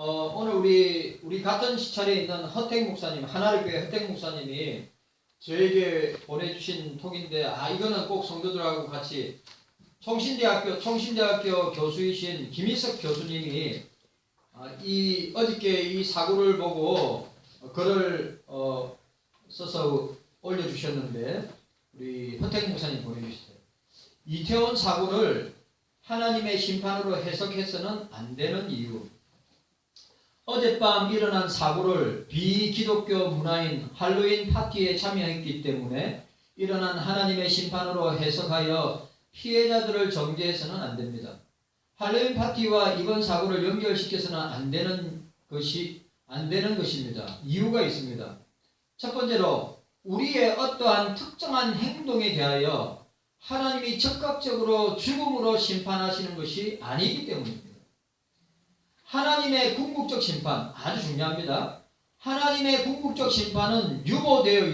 오늘 우리 같은 시찰에 있는 허택 목사님, 하나를교회 허택 목사님이 저에게 보내주신 톡인데, 이거는 꼭 성도들하고 같이 총신대학교 교수이신 김인석 교수님이 어저께 이 사고를 보고 글을 써서 올려주셨는데, 우리 허택 목사님 보내주셨어요. 이태원 사고를 하나님의 심판으로 해석해서는 안 되는 이유. 어젯밤 일어난 사고를 비기독교 문화인 할로윈 파티에 참여했기 때문에 일어난 하나님의 심판으로 해석하여 피해자들을 정죄해서는 안 됩니다. 할로윈 파티와 이번 사고를 연결시켜서는 안 되는 것입니다. 이유가 있습니다. 첫 번째로 우리의 어떠한 특정한 행동에 대하여 하나님이 적극적으로 죽음으로 심판하시는 것이 아니기 때문입니다. 하나님의 궁극적 심판, 아주 중요합니다. 하나님의 궁극적 심판은 유보되어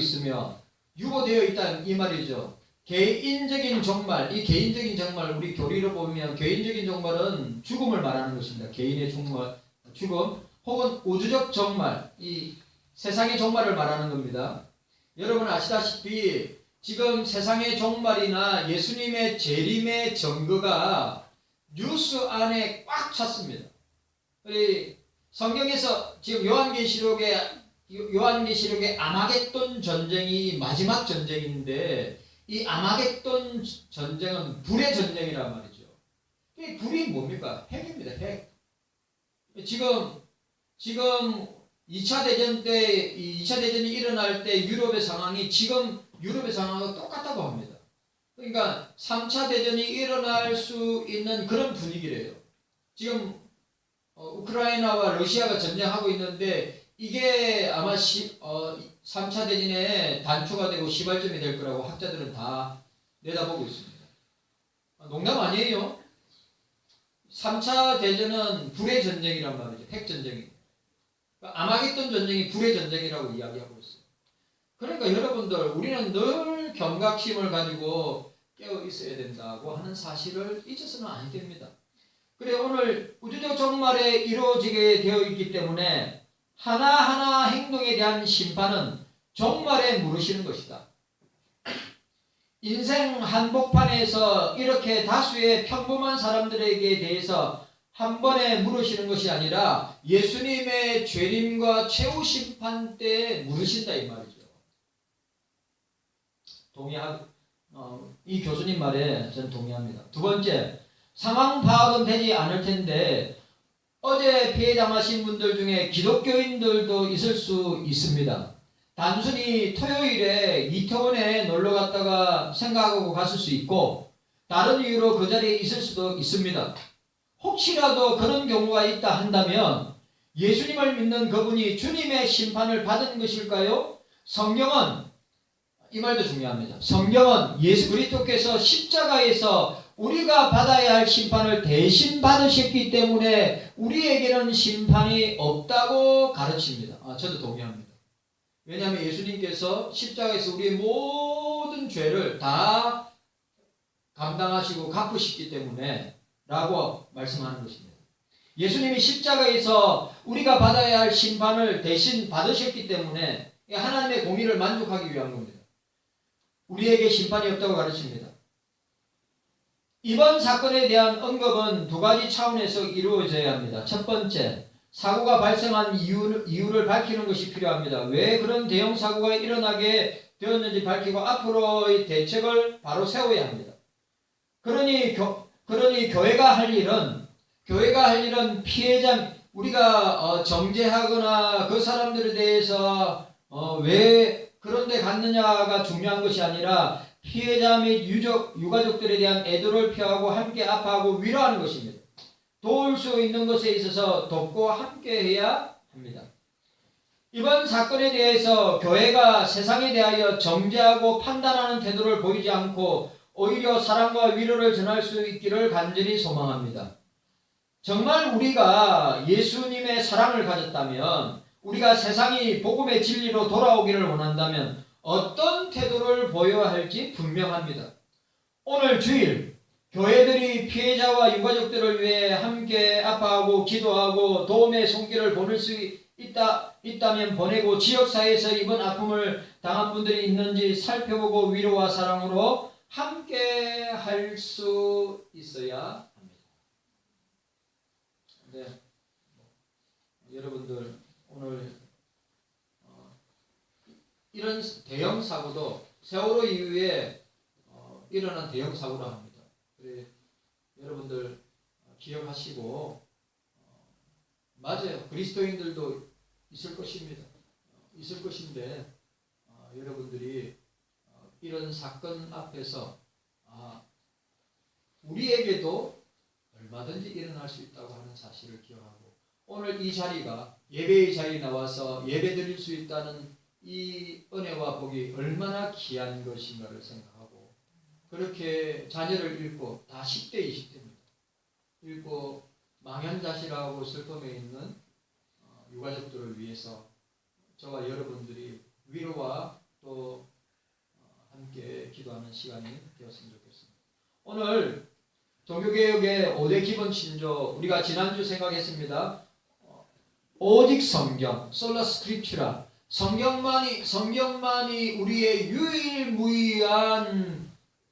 있다 이 말이죠. 개인적인 종말, 이 개인적인 종말, 우리 교리로 보면 개인적인 종말은 죽음을 말하는 것입니다. 개인의 죽음, 혹은 우주적 종말, 이 세상의 종말을 말하는 겁니다. 여러분 아시다시피 지금 세상의 종말이나 예수님의 재림의 증거가 뉴스 안에 꽉 찼습니다. 우리 성경에서 지금 요한계시록의 아마겟돈 전쟁이 마지막 전쟁인데, 이 아마겟돈 전쟁은 불의 전쟁이란 말이죠. 이 불이 뭡니까? 핵입니다. 핵. 지금 2차 대전 때, 2차 대전이 일어날 때 유럽의 상황이 지금 유럽의 상황과 똑같다고 합니다. 그러니까 3차 대전이 일어날 수 있는 그런 분위기래요. 지금 우크라이나와 러시아가 전쟁하고 있는데, 이게 아마 3차 대전의 단초가 되고 시발점이 될 거라고 학자들은 다 내다보고 있습니다. 농담 아니에요. 3차 대전은 불의 전쟁이란 말이죠. 핵전쟁입니다. 아마겟돈 전쟁이 불의 전쟁이라고 이야기하고 있어요. 그러니까 여러분들, 우리는 늘 경각심을 가지고 깨어 있어야 된다고 하는 사실을 잊어서는 안 됩니다. 그래, 오늘 우주적 종말에 이루어지게 되어 있기 때문에 하나하나 행동에 대한 심판은 종말에 물으시는 것이다. 인생 한복판에서 이렇게 다수의 평범한 사람들에게 대해서 한 번에 물으시는 것이 아니라 예수님의 재림과 최후 심판 때 물으신다 이 말이죠. 이 교수님 말에 저는 동의합니다. 두 번째, 상황 파악은 되지 않을 텐데 어제 피해당하신 분들 중에 기독교인들도 있을 수 있습니다. 단순히 토요일에 이태원에 놀러 갔다가 생각하고 갔을 수 있고, 다른 이유로 그 자리에 있을 수도 있습니다. 혹시라도 그런 경우가 있다 한다면 예수님을 믿는 그분이 주님의 심판을 받은 것일까요? 성경은, 이 말도 중요합니다. 성경은 예수 그리스도께서 십자가에서 우리가 받아야 할 심판을 대신 받으셨기 때문에 우리에게는 심판이 없다고 가르칩니다. 저도 동의합니다. 왜냐하면 예수님께서 십자가에서 우리의 모든 죄를 다 감당하시고 갚으셨기 때문에 라고 말씀하는 것입니다. 예수님이 십자가에서 우리가 받아야 할 심판을 대신 받으셨기 때문에 하나님의 공의를 만족하기 위한 겁니다. 우리에게 심판이 없다고 가르칩니다. 이번 사건에 대한 언급은 두 가지 차원에서 이루어져야 합니다. 첫 번째, 사고가 발생한 이유를 밝히는 것이 필요합니다. 왜 그런 대형 사고가 일어나게 되었는지 밝히고 앞으로의 대책을 바로 세워야 합니다. 그러니 교회가 할 일은 피해자, 우리가 정죄하거나 그 사람들에 대해서 왜 그런 데 갔느냐가 중요한 것이 아니라 피해자 및 유가족들에 대한 애도를 표하고 함께 아파하고 위로하는 것입니다. 도울 수 있는 것에 있어서 돕고 함께 해야 합니다. 이번 사건에 대해서 교회가 세상에 대하여 정죄하고 판단하는 태도를 보이지 않고 오히려 사랑과 위로를 전할 수 있기를 간절히 소망합니다. 정말 우리가 예수님의 사랑을 가졌다면, 우리가 세상이 복음의 진리로 돌아오기를 원한다면 어떤 태도를 보여야 할지 분명합니다. 오늘 주일 교회들이 피해자와 유가족들을 위해 함께 아파하고 기도하고 도움의 손길을 보낼 수 있다면 보내고 지역사회에서 이번 아픔을 당한 분들이 있는지 살펴보고 위로와 사랑으로 함께 할 수 있어야 합니다. 네. 여러분들 오늘 이런 대형 사고도 세월호 이후에 일어난 대형 사고라 합니다. 그래, 여러분들 기억하시고 맞아요. 그리스도인들도 있을 것입니다. 있을 것인데 여러분들이 이런 사건 앞에서 우리에게도 얼마든지 일어날 수 있다고 하는 사실을 기억하고 오늘 이 자리가 예배의 자리에 나와서 예배 드릴 수 있다는 이 은혜와 복이 얼마나 귀한 것인가를 생각하고 그렇게 자녀를 잃고 다 10대 20대입니다. 잃고 망연자실하고 슬픔에 있는 유가족들을 위해서 저와 여러분들이 위로와 또 함께 기도하는 시간이 되었으면 좋겠습니다. 오늘 종교개혁의 5대 기본 신조 우리가 지난주 생각했습니다. 오직 성경, 솔라 스크립추라 성경만이 우리의 유일무이한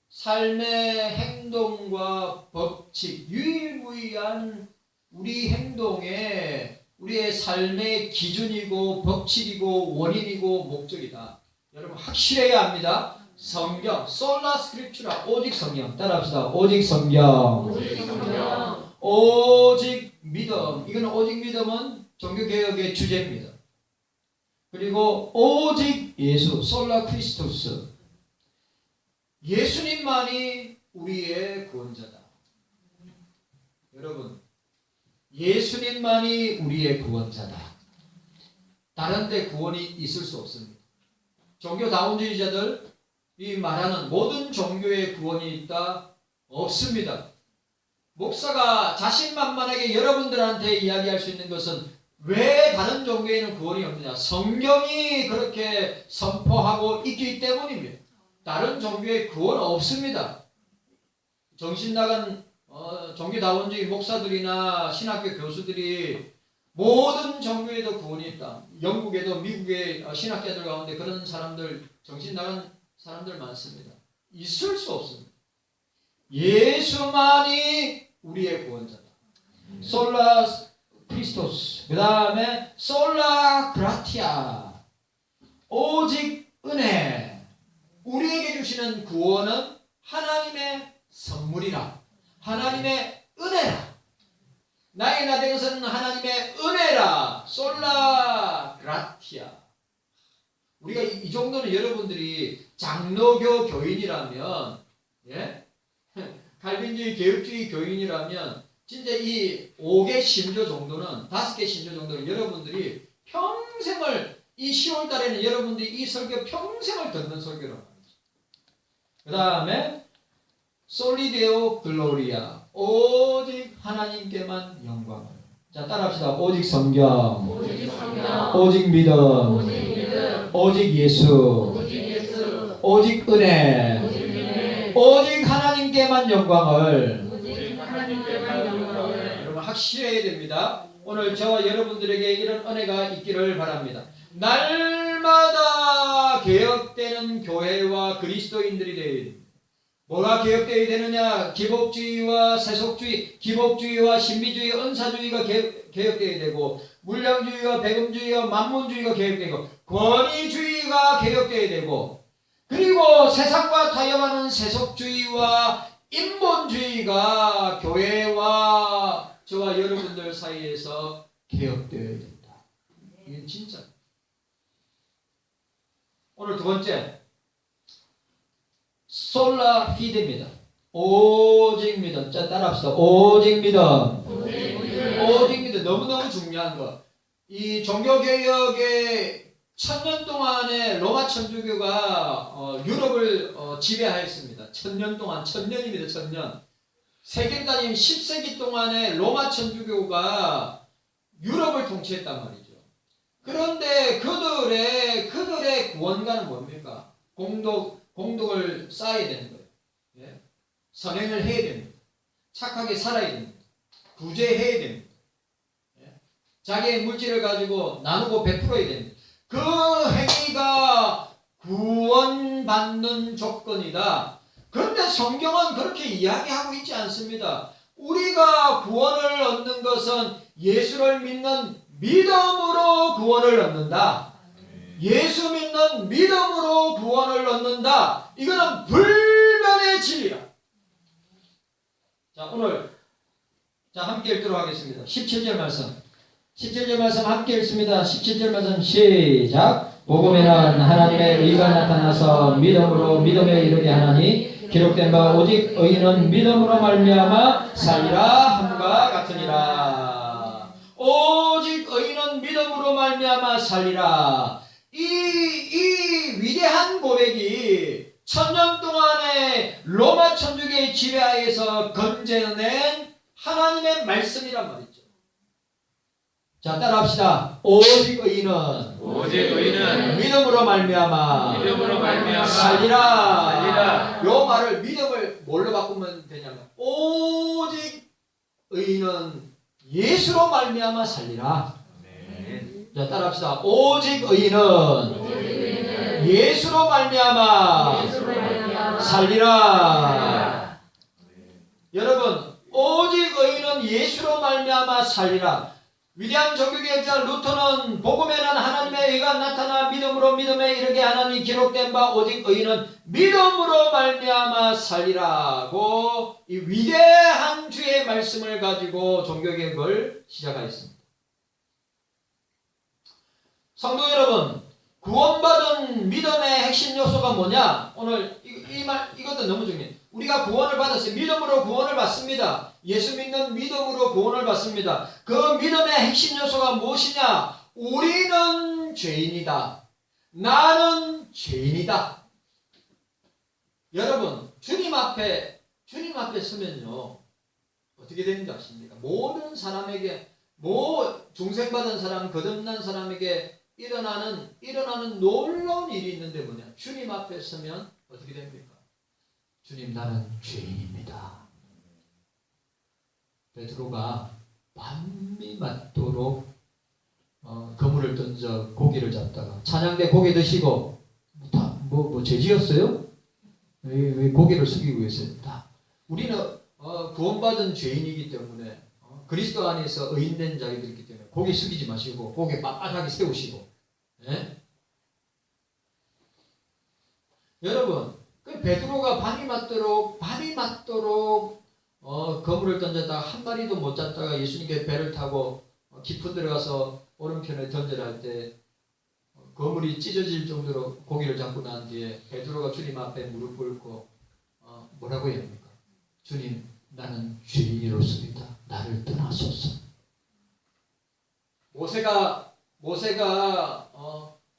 삶의 행동과 법칙, 유일무이한 우리 행동의 우리의 삶의 기준이고 법칙이고 원인이고 목적이다. 여러분 확실해야 합니다. 성경, 솔라 스크립추라 오직 성경 따라합시다. 오직 성경, 오직 성경, 오직 믿음. 이거는 오직 믿음은 종교개혁의 주제입니다. 그리고 오직 예수, 솔라 크리스토스. 예수님만이 우리의 구원자다. 여러분, 예수님만이 우리의 구원자다. 다른 데 구원이 있을 수 없습니다. 종교다운주의자들이 말하는 모든 종교의 구원이 있다? 없습니다. 목사가 자신만만하게 여러분들한테 이야기할 수 있는 것은 왜 다른 종교에는 구원이 없느냐? 성경이 그렇게 선포하고 있기 때문입니다. 다른 종교에 구원 없습니다. 정신나간 종교다원주의 목사들이나 신학교 교수들이 모든 종교에도 구원이 있다. 영국에도 미국의 신학자들 가운데 그런 사람들, 정신나간 사람들 많습니다. 있을 수 없습니다. 예수만이 우리의 구원자다. 솔라 크리스토스. 그 다음에 솔라 그라티아. 오직 은혜. 우리에게 주시는 구원은 하나님의 선물이라. 하나님의 은혜라. 나에게 나된 것은 하나님의 은혜라. 솔라 그라티아. 우리가 이 정도는 여러분들이 장로교 교인이라면, 예? 칼빈주의 개혁주의 교인이라면 진짜 이 5개 신조 정도는 5개 신조 정도는 여러분들이 평생을 이 10월 달에는 여러분들이 이 설교 평생을 듣는 설교라고 합니다. 그 다음에 솔리데오 글로리아. 오직 하나님께만 영광을. 자, 따라합시다. 오직 성경, 오직 성경, 오직 믿음, 오직 믿음, 오직 예수, 오직 예수, 오직 은혜, 오직 은혜, 오직 하나님께만 영광을. 오직 하나님께만 영광을. 여러분 확실해야 됩니다. 오늘 저와 여러분들에게 이런 은혜가 있기를 바랍니다. 날마다 개혁되는 교회와 그리스도인들이 되어야 됩니다. 뭐가 개혁되어야 되느냐? 기복주의와 세속주의, 기복주의와 신비주의, 은사주의가 개혁되어야 되고, 물량주의와 배금주의와 만문주의가 개혁되고, 권위주의가 개혁되어야 되고, 그리고 세상과 타협하는 세속주의와 인본주의가 교회와 저와 여러분들 사이에서 개혁되어야 된다. 이건 진짜. 오늘 두 번째, 솔라 피데입니다. 오직 믿음. 자, 따라합시다. 오직 믿음. 오직 믿음. 너무너무 중요한 것. 이 종교개혁의 1000년 동안에 로마 천주교가 유럽을 지배하였습니다. 1000년 동안, 1000년입니다. 1000년. 세계단임 10세기 동안에 로마 천주교가 유럽을 통치했단 말이죠. 그런데 그들의 구원가는 뭡니까? 공덕을 쌓아야 되는 거예요. 예? 선행을 해야 됩니다. 착하게 살아야 됩니다. 구제해야 됩니다. 예? 자기의 물질을 가지고 나누고 베풀어야 됩니다. 그 행위가 구원받는 조건이다. 그런데 성경은 그렇게 이야기하고 있지 않습니다. 우리가 구원을 얻는 것은 예수를 믿는 믿음으로 구원을 얻는다. 예수 믿는 믿음으로 구원을 얻는다. 이거는 불변의 진리다. 자, 오늘 함께 읽도록 하겠습니다. 17절 말씀. 17절 말씀 함께 읽습니다. 17절 말씀 시작. 복음에는 하나님의 의가 나타나서 믿음으로 믿음에 이르게 하나니 기록된 바 오직 의인은 믿음으로 말미암아 살리라 함과 같으니라. 오직 의인은 믿음으로 말미암아 살리라. 이 위대한 고백이 천년 동안의 로마 천주교의 지배하에서 건져낸 하나님의 말씀이란 말이죠. 자, 따라합시다. 오직 의인은 믿음으로 말미암아 살리라. 요 말을 믿음을 뭘로 바꾸면 되냐면 오직 의인은 예수로 말미암아 살리라. 자, 따라합시다. 오직 의인은 예수로 말미암아 살리라. 여러분, 오직 의인은 예수로 말미암아 살리라. 위대한 종교개혁자 루터는 복음에는 하나님의 의가 나타나 믿음으로 믿음에 이르게 하나니 기록된 바 오직 의인은 믿음으로 말미암아 살리라고 이 위대한 주의 말씀을 가지고 종교개혁을 시작하였습니다. 성도 여러분, 구원받은 믿음의 핵심 요소가 뭐냐? 오늘 이것도 너무 중요해요. 우리가 구원을 받았어요. 믿음으로 구원을 받습니다. 예수 믿는 믿음으로 구원을 받습니다. 그 믿음의 핵심 요소가 무엇이냐? 우리는 죄인이다. 나는 죄인이다. 여러분, 주님 앞에 서면요, 어떻게 되는지 아십니까? 모든 사람에게, 중생받은 사람, 거듭난 사람에게 일어나는 놀라운 일이 있는데 뭐냐? 주님 앞에 서면 어떻게 됩니까? 주님, 나는 죄인입니다. 베드로가 밤이 맞도록 그물을 던져 고기를 잡다가 찬양대 고기 드시고 죄 지었어요? 왜 고기를 숙이고 계세요? 우리는 구원받은 죄인이기 때문에 그리스도 안에서 의인된 자들이기 때문에 고개 숙이지 마시고 고개 빳빳하게 세우시고, 예? 여러분, 그 베드로가 밤이 맞도록 그물을 던졌다가 한 마리도 못 잡다가 예수님께 배를 타고 깊은 데로 가서 오른편에 던져라 할 때 그물이 찢어질 정도로 고기를 잡고 난 뒤에 베드로가 주님 앞에 무릎 꿇고 뭐라고 해야 합니까? 주님, 나는 죄인으로서이다. 나를 떠나소서. 모세가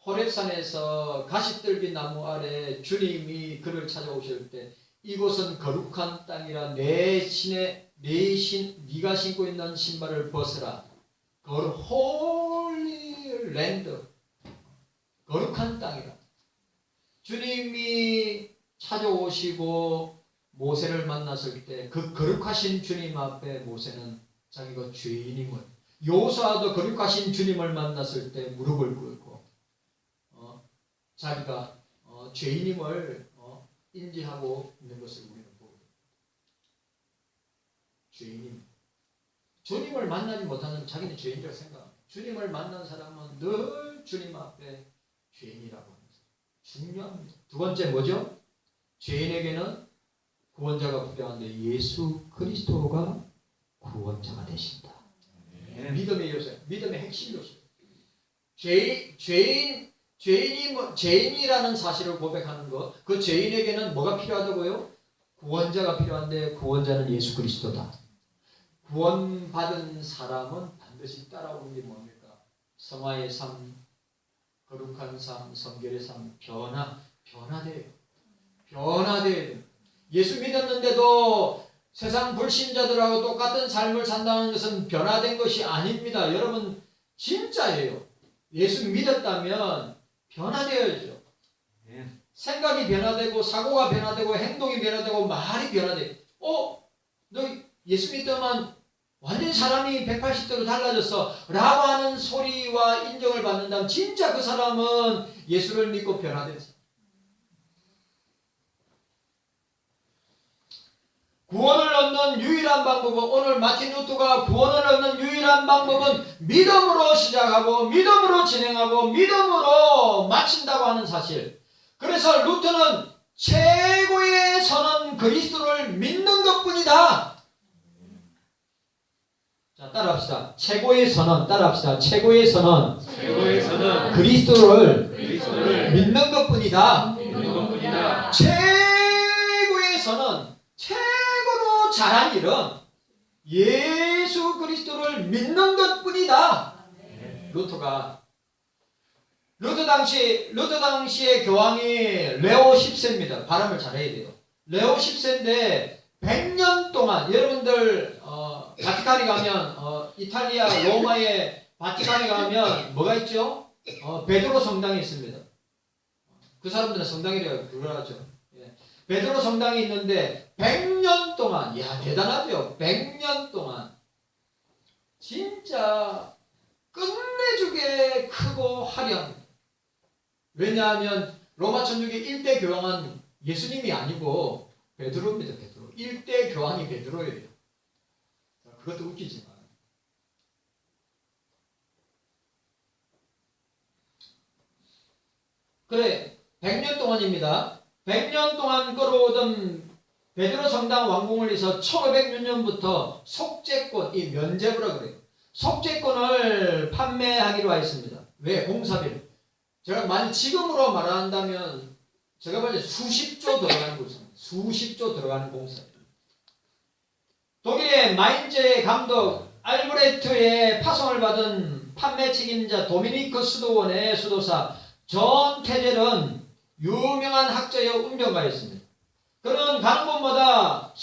호렙산에서 가시떨기 나무 아래 주님이 그를 찾아오실 때 이곳은 거룩한 땅이라 네가 신고 있는 신발을 벗으라. 홀리 랜드, 거룩한 땅이라. 주님이 찾아오시고 모세를 만났을 때 그 거룩하신 주님 앞에 모세는 자기가 죄인임을, 요사도 거룩하신 주님을 만났을 때 무릎을 꿇고 자기가 죄인임을 인지하고 있는 것을 우리는 보게 됩니다. 죄인임. 주님을 만나지 못하는 자기는 죄인이라고 생각합니다. 주님을 만난 사람은 늘 주님 앞에 죄인이라고 합니다. 중요합니다. 두 번째 뭐죠? 죄인에게는 구원자가 필요한데 예수 그리스도가 구원자가 되신다. 믿음의 요소예요. 믿음의 핵심 요소예요. 죄인이라는 사실을 고백하는 것, 그 죄인에게는 뭐가 필요하다고요? 구원자가 필요한데 구원자는 예수 그리스도다. 구원받은 사람은 반드시 따라오는 게 뭡니까? 성화의 삶, 거룩한 삶, 성결의 삶, 변화돼요. 예수 믿었는데도 세상 불신자들하고 똑같은 삶을 산다는 것은 변화된 것이 아닙니다. 여러분, 진짜예요. 예수 믿었다면 변화되어야죠. 생각이 변화되고 사고가 변화되고 행동이 변화되고 말이 변화돼. 너 예수 믿으면 완전히 사람이 180도로 달라졌어 라고 하는 소리와 인정을 받는다면 진짜 그 사람은 예수를 믿고 변화됐어. 구원을 얻는 유일한 방법은, 오늘 마틴 루터가 구원을 얻는 유일한 방법은 믿음으로 시작하고 믿음으로 진행하고 믿음으로 마친다고 하는 사실. 그래서 루터는 최고의 선은 그리스도를 믿는 것뿐이다. 자, 따라합시다. 최고의 선은, 따라합시다. 최고의 선은 그리스도를 믿는 것뿐이다. 최고의 선은, 최고로 잘한 일은 예수 그리스도를 믿는 것뿐이다. 루터 당시의 교황이 레오 10세입니다. 발음을 잘해야 돼요. 레오 10세인데 100년 동안, 여러분들 바티칸에 가면 이탈리아 로마의 바티칸에 가면 뭐가 있죠? 베드로 성당이 있습니다. 그 사람들은 성당이라고 그러죠. 베드로 성당이 있는데 100년 동안, 야 대단하죠. 100년 동안 진짜 끝내주게 크고 화려합니다. 왜냐하면 로마 천주교 1대 교황은 예수님이 아니고 베드로입니다. 베드로. 1대 교황이 베드로예요. 그것도 웃기지만. 그래, 100년 동안입니다. 100년 동안 끌어오던 베드로 성당 완공을 위해서 1506년부터 속죄권, 이 면제부라 그래요. 속죄권을 판매하기로 하였습니다. 왜? 공사비를. 제가 만약 지금으로 말한다면 제가 봤을 때 수십조 들어가는 곳입니다. 수십조 들어가는 공사비. 독일의 마인츠의 감독 알브레트의 파송을 받은 판매 책임자 도미니크 수도원의 수도사 존 테젤은 유명한 학자여 운명가였습니다. 그는 가는 곳마다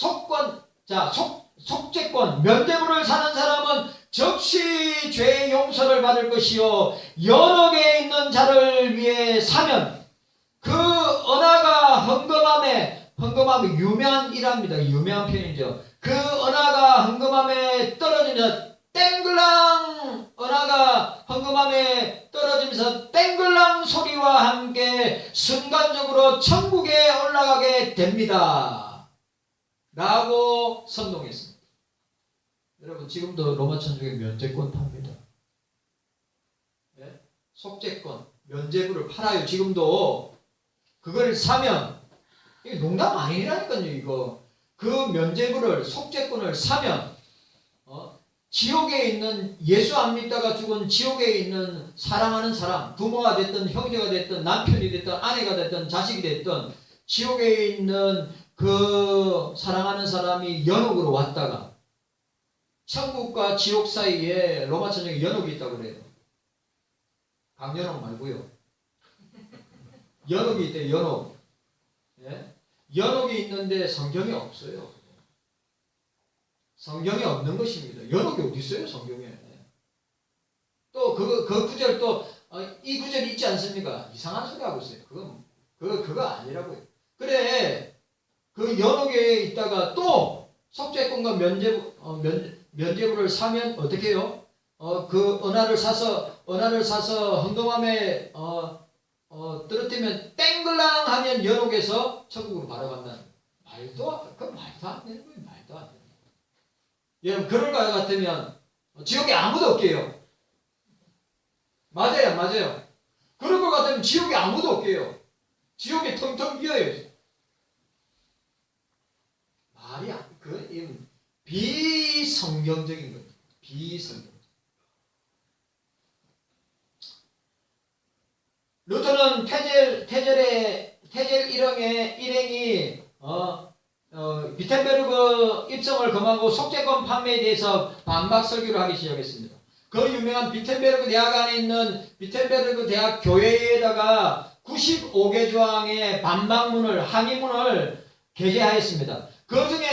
속죄권, 면죄부를 사는 사람은 즉시 죄의 용서를 받을 것이요 여러 개 있는 자를 위해 사면 그 언어가 헌금함에 유명한 일합니다. 유명한 표현이죠. 그 언어가 헌금함에 떨어지면서 언어가 헌금함에 떨어지면서 땡글랑 소리와 함께 순간적으로 천국에 올라가게 됩니다. 라고 선동했습니다. 여러분 지금도 로마 천주교 면죄권 팝니다. 네? 속죄권, 면죄부를 팔아요. 지금도 그걸 사면, 이게 농담 아니라니까요. 이거 그 면죄부를, 속죄권을 사면 지옥에 있는, 예수 안 믿다가 죽은 지옥에 있는 사랑하는 사람, 부모가 됐든 형제가 됐든 남편이 됐든 아내가 됐든 자식이 됐든 지옥에 있는 그 사랑하는 사람이 연옥으로 왔다가, 천국과 지옥 사이에 로마 천국에 연옥이 있다고 그래요. 강연옥 말고요. 연옥이 있대요. 연옥. 예? 연옥이 있는데 성경에 없어요. 성경에 없는 것입니다. 연옥이 어디 있어요? 성경에. 또 그 구절 또 이 구절이 있지 않습니까? 이상한 소리 하고 있어요. 그거 아니라고요. 그래, 그 연옥에 있다가 또 속죄권과 면죄부를 사면 어떻게 해요? 그 언화를 사서 헌금함에 떨어뜨리면 땡글랑 하면 연옥에서 천국으로 바로 간다는. 말도 안 되는 거예요. 말도 안 되는 거예요. 여러분 그럴 것 같으면 지옥에 아무도 없게요. 맞아요. 그럴 것 같으면 지옥에 아무도 없게요. 지옥에 텅텅 비어요. 말이 비성경적인 거예요. 비성경. 루터는 테젤 일행이 비텐베르그 입성을 금하고 속죄권 판매에 대해서 반박 설교를 하기 시작했습니다. 그 유명한 비텐베르그 대학 안에 있는 비텐베르그 대학 교회에다가 95개 조항의 반박문을, 항의문을 게재하였습니다. 그 중에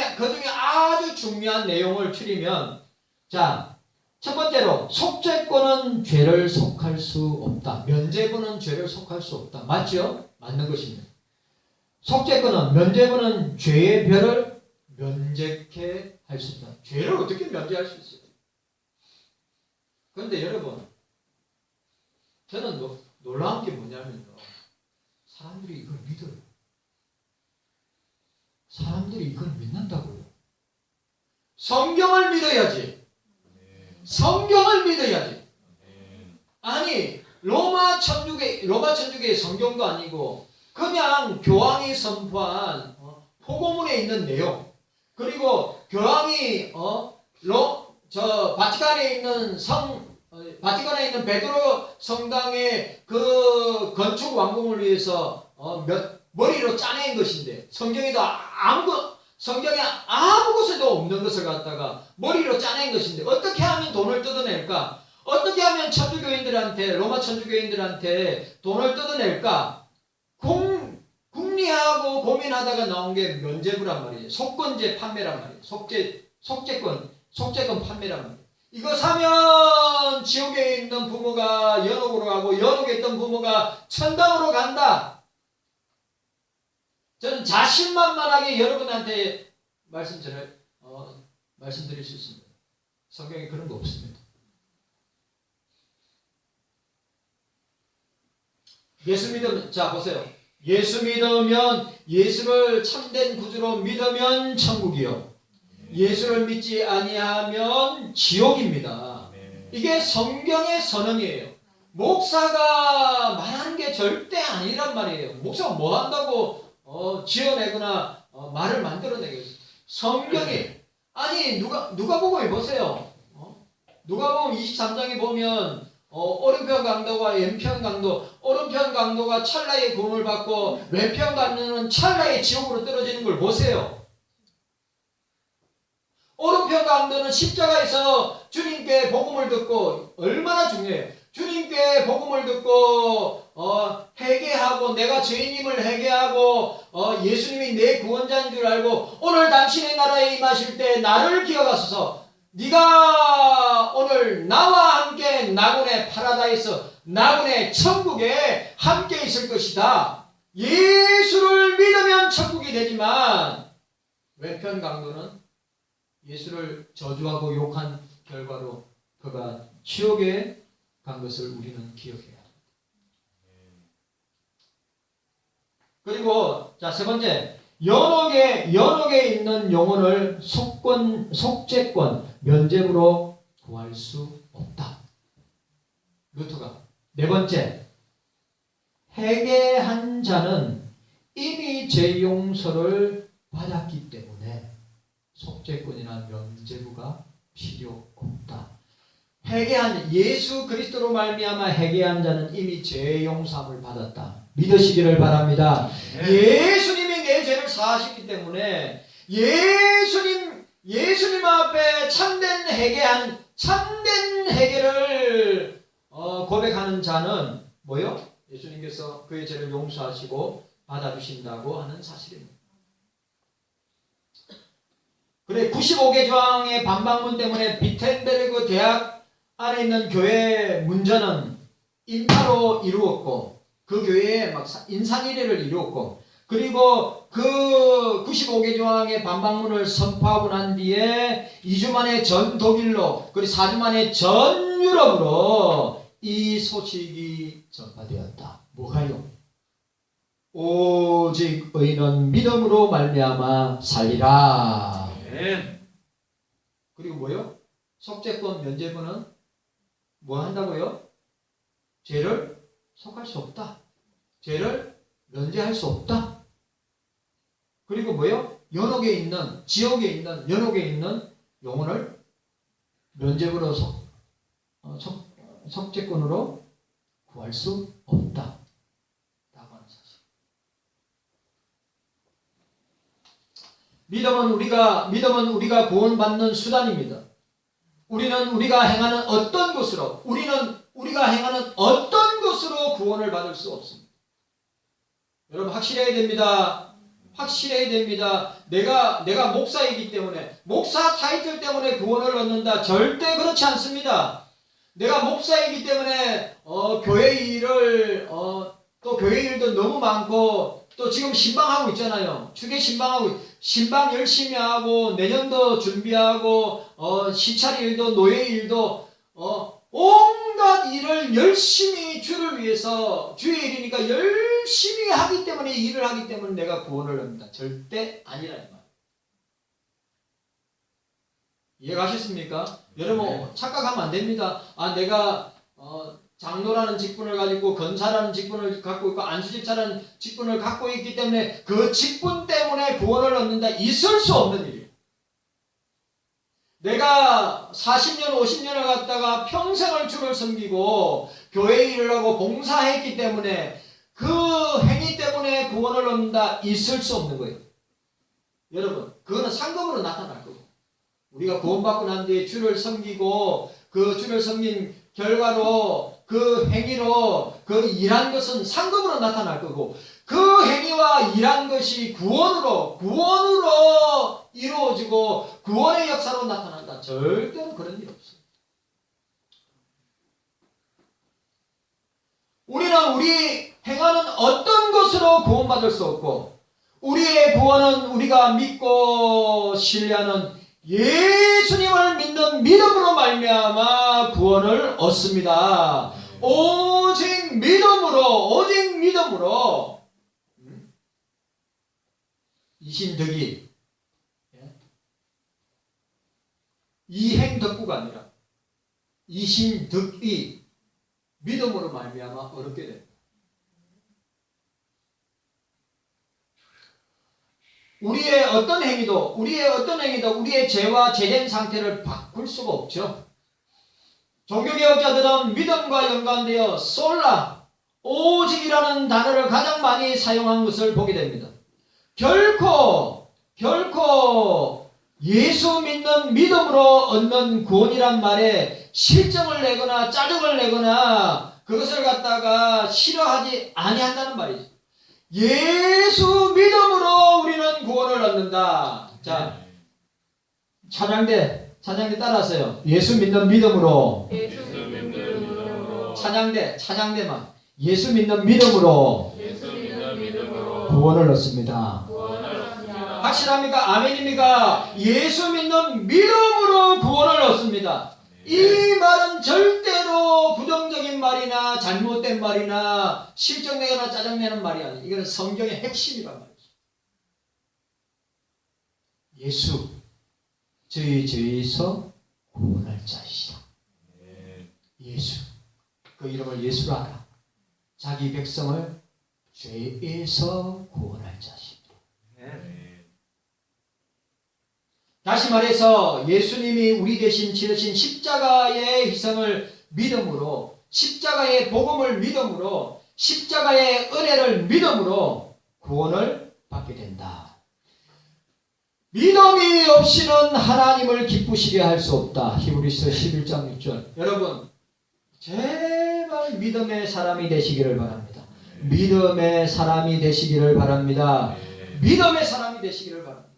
아주 중요한 내용을 추리면, 자, 첫 번째로 속죄권은 죄를 속할 수 없다. 면죄부는 죄를 속할 수 없다. 맞죠? 맞는 것입니다. 속죄권은, 면죄부는 죄의 별을 면제케 할 수 있다. 죄를 어떻게 면제할 수 있어요? 그런데 여러분, 저는 놀라운 게 뭐냐면요. 사람들이 이걸 믿어요. 사람들이 이걸 믿는다고요. 성경을 믿어야지. 성경을 믿어야지. 아니, 로마 천주교의 성경도 아니고 그냥 교황이 선포한 포고문에 있는 내용, 그리고 교황이 바티칸에 있는 베드로 성당의 그 건축 완공을 위해서 머리로 짜낸 것인데, 성경에 아무 곳에도 없는 것을 갖다가 머리로 짜낸 것인데, 어떻게 하면 돈을 뜯어낼까? 어떻게 하면 로마 천주교인들한테 돈을 뜯어낼까? 궁리하고 고민하다가 나온 게 면죄부란 말이에요. 속건제 판매란 말이에요. 속죄권 판매란 말이에요. 이거 사면 지옥에 있는 부모가 연옥으로 가고, 연옥에 있던 부모가 천당으로 간다. 저는 자신만만하게 여러분한테 말씀드릴 수 있습니다. 성경에 그런 거 없습니다. 예수 믿으면, 자 보세요. 예수 믿으면, 예수를 참된 구주로 믿으면 천국이요, 예수를 믿지 아니하면 지옥입니다. 이게 성경의 선언이에요. 목사가 말하는 게 절대 아니란 말이에요. 목사가 뭐 한다고 지어내거나 말을 만들어내겠어요. 성경이, 아니 누가복음에 보세요. 누가복음 23장에 보면 오른편 강도와 왼편 강도, 오른편 강도가 찰나의 구원을 받고 왼편 강도는 찰나의 지옥으로 떨어지는 걸 보세요. 오른편 강도는 십자가에서 주님께 복음을 듣고, 얼마나 중요해요. 주님께 복음을 듣고 회개하고, 내가 죄인임을 회개하고 예수님이 내 구원자인 줄 알고, 오늘 당신의 나라에 임하실 때 나를 기억하소서. 네가 오늘 나와 함께 나군의 파라다이스, 나군의 천국에 함께 있을 것이다. 예수를 믿으면 천국이 되지만, 왼편 강도는 예수를 저주하고 욕한 결과로 그가 지옥에 간 것을 우리는 기억해야 합니다. 그리고 자, 세 번째, 연옥에 있는 영혼을 속죄권, 면죄부로 구할 수 없다. 루터가. 네 번째, 회개한 자는 이미 죄 용서를 받았기 때문에 속죄권이나 면죄부가 필요 없다. 예수 그리스도로 말미암아 회개한 자는 이미 죄 용서함을 받았다. 믿으시기를 바랍니다. 예수님이 내 죄를 사하셨기 때문에 예수님 앞에 참된 회개를 고백하는 자는 뭐요? 예수님께서 그의 죄를 용서하시고 받아주신다고 하는 사실입니다. 그래, 95개 조항의 반박문 때문에 비텐베르그 대학 안에 있는 교회 문전은 인파로 이루었고, 그 교회에 막 인산이례를 이루었고, 그리고 그 95개 조항의 반박문을 선포하고 난 뒤에 2주 만에 전 독일로, 그리고 4주 만에 전 유럽으로 이 소식이 전파되었다. 뭐가요? 오직 의인은 믿음으로 말미암아 살리라. 그리고 뭐요? 속죄권, 면죄부는 뭐 한다고요? 죄를 속할 수 없다. 죄를 면제할 수 없다. 그리고 뭐요? 지옥에 있는 연옥에 있는 영혼을 면죄부로 속죄권으로 구할 수 없다. 라고 하는 사실. 믿음은 우리가 구원받는 수단입니다. 우리가 행하는 어떤 것으로 구원을 받을 수 없습니다. 여러분 확실해야 됩니다. 내가 목사이기 때문에, 목사 타이틀 때문에 구원을 얻는다. 절대 그렇지 않습니다. 내가 목사이기 때문에 교회 일도 너무 많고, 또 지금 신방하고 있잖아요. 추계 신방하고 신방 열심히 하고 내년도 준비하고 시찰 일도 노예 일도 온갖 일을 열심히 주를 위해서 주의 일이니까 열심히 하기 때문에 일을 하기 때문에 내가 구원을 얻는다. 절대 아니라 이 말. 이해가셨습니까? 여러분 착각하면 안 됩니다. 내가 장로라는 직분을 가지고 건사라는 직분을 갖고 있고 안수집사라는 직분을 갖고 있기 때문에 그 직분 때문에 구원을 얻는다. 있을 수 없는 일이에요. 내가 40년 50년을 갖다가 평생을 주를 섬기고 교회 일을 하고 봉사했기 때문에 그 행위 때문에 구원을 얻는다. 있을 수 없는 거예요. 여러분 그거는 상급으로 나타날 거고 우리가 구원받고 난 뒤에 주를 섬기고 그 주를 섬긴 결과로 그 행위로 그 일한 것은 상급으로 나타날 거고 그 행위와 일한 것이 구원으로 이루어지고 구원의 역사로 나타난다. 절대로 그런 일 없어요. 우리는 우리 행하는 어떤 것으로 구원받을 수 없고 우리의 구원은 우리가 믿고 신뢰하는 예수님을 믿는 믿음으로 말미암아 구원을 얻습니다. 오직 믿음으로 이신덕이 이행덕구가 아니라 이신덕이 믿음으로 말미암아 얻게 됩니다. 우리의 어떤 행위도 우리의 죄와 죄된 상태를 바꿀 수가 없죠. 종교개혁자들은 믿음과 연관되어 솔라, 오직이라는 단어를 가장 많이 사용한 것을 보게 됩니다. 결코 예수 믿는 믿음으로 얻는 구원이란 말에 실정을 내거나 짜증을 내거나 그것을 갖다가 싫어하지 아니한다는 말이죠. 예수 믿음으로 우리는 구원을 얻는다. 자, 찬양대 따라하세요. 예수 믿는 믿음으로. 찬양대만. 예수 믿는 믿음으로 구원을 얻습니다. 확실합니까? 아멘입니까? 예수 믿는 믿음으로 구원을 얻습니다. 이 말은 절대로 부정적인 말이나 잘못된 말이나 실정내거나 짜증내는 말이 아니에요. 이거는 성경의 핵심이란 말이죠. 예수, 저희 죄에서 구원할 자이시다. 예수, 그 이름을 예수로 하라. 자기 백성을 죄에서 구원할 자이시다. 다시 말해서 예수님이 우리 대신 치르신 십자가의 희생을 믿음으로, 십자가의 복음을 믿음으로, 십자가의 은혜를 믿음으로 구원을 받게 된다. 믿음이 없이는 하나님을 기쁘시게 할 수 없다. 히브리서 11장 6절. 여러분 제발 믿음의 사람이 되시기를 바랍니다. 믿음의 사람이 되시기를 바랍니다. 믿음의 사람이 되시기를 바랍니다.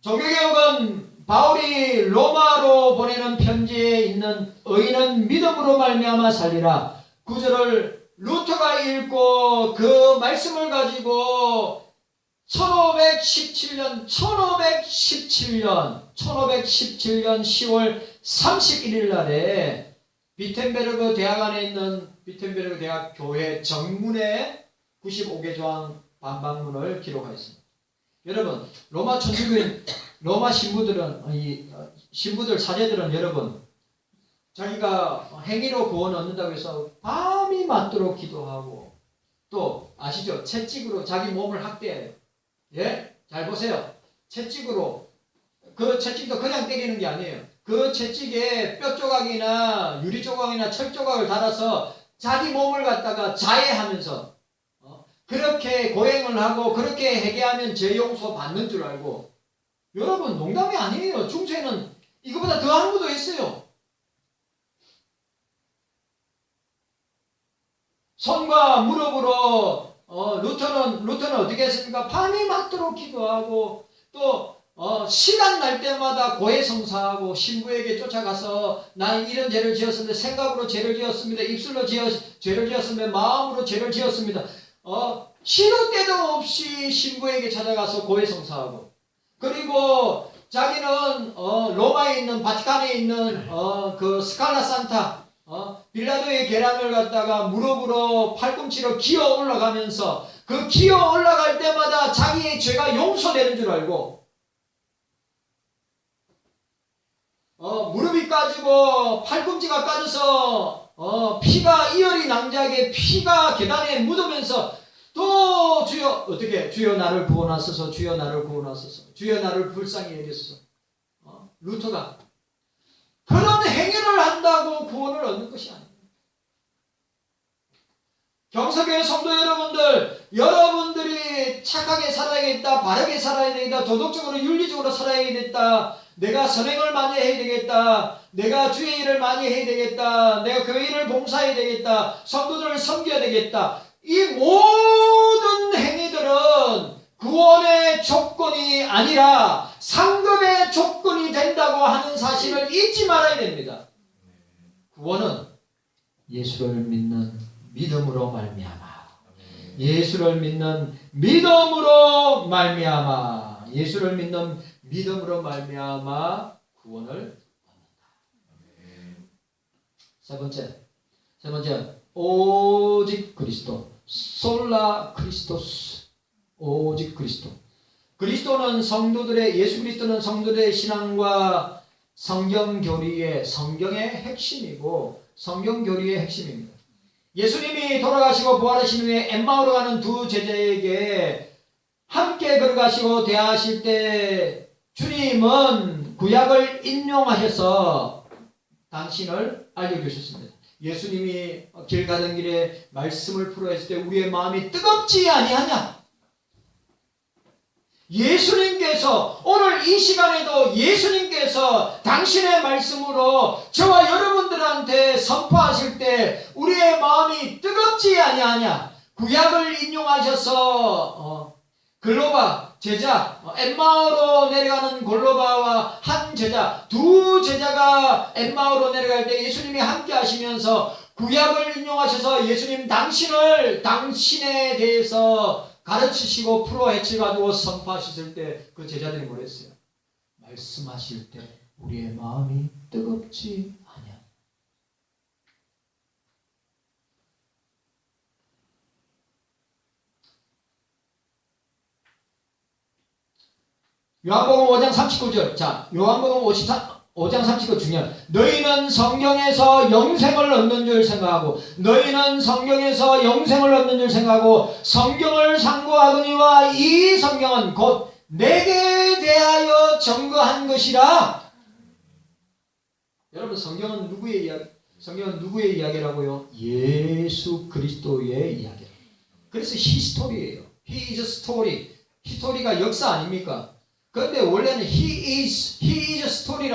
종교개혁은 바울이 로마로 보내는 편지에 있는 의인은 믿음으로 말미암아 살리라 9절을 루터가 읽고 그 말씀을 가지고 1517년 10월 31일 날에 비텐베르그 대학 안에 있는 비텐베르그 대학 교회 정문에 95개 조항 반박문을 기록하였습니다. 여러분 로마 천주교인 로마 신부들 사제들은 여러분 자기가 행위로 구원 얻는다고 해서 밤이 맞도록 기도하고 또 아시죠? 채찍으로 자기 몸을 학대해요. 예? 잘 보세요. 채찍으로 그 채찍도 그냥 때리는 게 아니에요. 그 채찍에 뼈 조각이나 유리 조각이나 철 조각을 달아서 자기 몸을 갖다가 자해하면서 그렇게 고행을 하고 그렇게 회개하면 죄 용서 받는 줄 알고 여러분 농담이 아니에요. 중세는 이거보다 더한 것도 있어요. 손과 무릎으로 루터는 어떻게 했습니까? 밤이 맞도록 기도하고 또 시간 날 때마다 고해성사하고 신부에게 쫓아가서 나는 이런 죄를 지었습니다. 생각으로 죄를 지었습니다. 입술로 죄를 지었습니다. 마음으로 죄를 지었습니다. 시도 때도 없이 신부에게 찾아가서 고해성사하고, 그리고 자기는 로마에 있는 바티칸에 있는 그 스칼라 산타 빌라도의 계란을 갖다가 무릎으로 팔꿈치로 기어 올라가면서 그 기어 올라갈 때마다 자기의 죄가 용서되는 줄 알고 무릎이 까지고 팔꿈치가 까져서 피가 이열이 낭자하게 피가 계단에 묻으면서 또 주여 어떻게 주여 나를 구원하소서 주여 나를 구원하소서 주여 나를 불쌍히 여기소서. 루터가 그런 행위를 한다고 구원을 얻는 것이 아닙니다. 경서교회 성도 여러분들, 여러분들이 착하게 살아야겠다, 바르게 살아야 되겠다, 도덕적으로 윤리적으로 살아야 되겠다, 내가 선행을 많이 해야 되겠다, 내가 주의 일을 많이 해야 되겠다, 내가 교회 일을 봉사해야 되겠다, 성도들을 섬겨야 되겠다, 이 모든 행위들은 구원의 조건이 아니라 상급의 조건이 된다고 하는 사실을 잊지 말아야 됩니다. 구원은 예수를 믿는 믿음으로 말미암아, 예수를 믿는 믿음으로 말미암아, 예수를 믿는 믿음으로 말미암아 구원을 얻는다. 세 번째 오직 그리스도, 솔라 크리스토스, 오직 그리스도. 그리스도는 성도들의, 예수 그리스도는 성도들의 신앙과 성경 교리의, 성경의 핵심이고 성경 교리의 핵심입니다. 예수님이 돌아가시고 부활하신 후에 엠마오로 가는 두 제자에게 함께 걸어가시고 대화하실 때 주님은 구약을 인용하셔서 당신을 알려주셨습니다. 예수님이 길 가는 길에 말씀을 풀어했을 때 우리의 마음이 뜨겁지 아니하냐? 예수님께서 오늘 이 시간에도 예수님께서 당신의 말씀으로 저와 여러분들한테 선포하실 때 우리의 마음이 뜨겁지 아니하냐? 구약을 인용하셔서 글로바 제자, 엠마오로 내려가는 골로바와 한 제자, 두 제자가 엠마오로 내려갈 때 예수님이 함께 하시면서 구약을 인용하셔서 예수님 당신에 대해서 가르치시고 풀어헤쳐 가지고 선포하셨을 때 그 제자들이 뭐랬어요? 말씀하실 때 우리의 마음이 뜨겁지 않냐? 요한복음 5장 39절. 자, 요한복음 5장 39절 중요한. 너희는 성경에서 영생을 얻는 줄 생각하고, 너희는 성경에서 영생을 얻는 줄 생각하고 성경을 상고하거니와 이 성경은 곧 내게 대하여 증거한 것이라. 여러분, 성경은 누구의 이야기? 성경은 누구의 이야기라고요? 예수 그리스도의 이야기. 그래서 히스토리예요. He is story. 히스토리가 역사 아닙니까? 그런데 원래는 He is story라.